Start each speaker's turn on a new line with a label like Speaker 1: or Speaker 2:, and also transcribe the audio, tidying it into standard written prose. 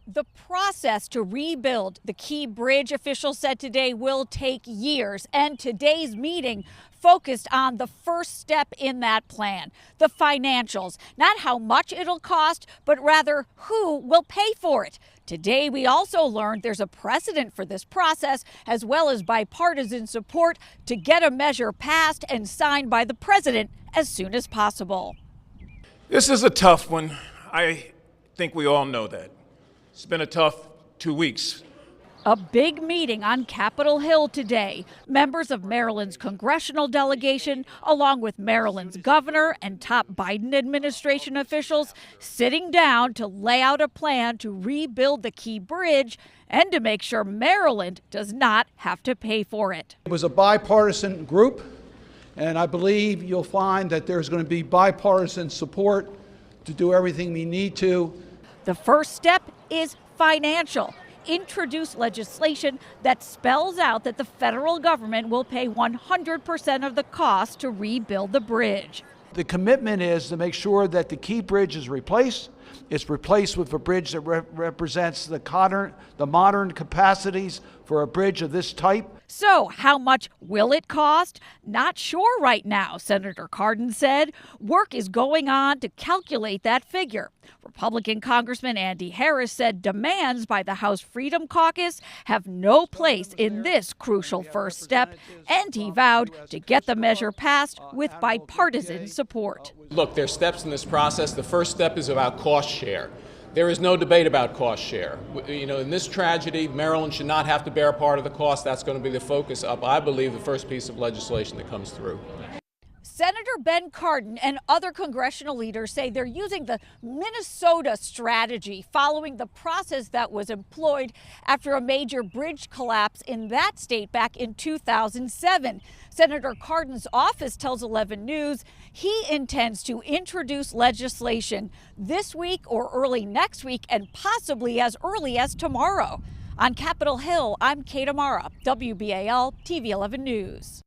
Speaker 1: The process to rebuild the Key Bridge, officials said today, will take years. And today's meeting focused on the first step in that plan, the financials. Not how much it'll cost, but rather who will pay for it. Today, we also learned there's a precedent for this process, as well as bipartisan support to get a measure passed and signed by the president as soon as possible.
Speaker 2: This is a tough one. I think we all know that. It's been a tough 2 weeks.
Speaker 1: A big meeting on Capitol Hill today. Members of Maryland's congressional delegation, along with Maryland's governor and top Biden administration officials, sitting down to lay out a plan to rebuild the Key Bridge and to make sure Maryland does not have to pay for it.
Speaker 3: It was a bipartisan group, and I believe you'll find that there's going to be bipartisan support to do everything we need to.
Speaker 1: The first step is financial. Introduce legislation that spells out that the federal government will pay 100% of the cost to rebuild the bridge.
Speaker 3: The commitment is to make sure that the Key Bridge is replaced. It's replaced with a bridge that represents the modern capacities for a bridge of this type.
Speaker 1: So how much will it cost? Not sure right now, Senator Cardin said. Work is going on to calculate that figure. Republican Congressman Andy Harris said demands by the House Freedom Caucus have no place in this crucial first step, and he vowed to get the measure passed with bipartisan support.
Speaker 4: Look, there's steps in this process. The first step is about cost share. There is no debate about cost share. You know, in this tragedy, Maryland should not have to bear part of the cost. That's going to be the focus of, I believe, the first piece of legislation that comes through.
Speaker 1: Senator Ben Cardin and other congressional leaders say they're using the Minnesota strategy following the process that was employed after a major bridge collapse in that state back in 2007. Senator Cardin's office tells 11 News he intends to introduce legislation this week or early next week, and possibly as early as tomorrow. On Capitol Hill, I'm Kate Amara, WBAL TV 11 News.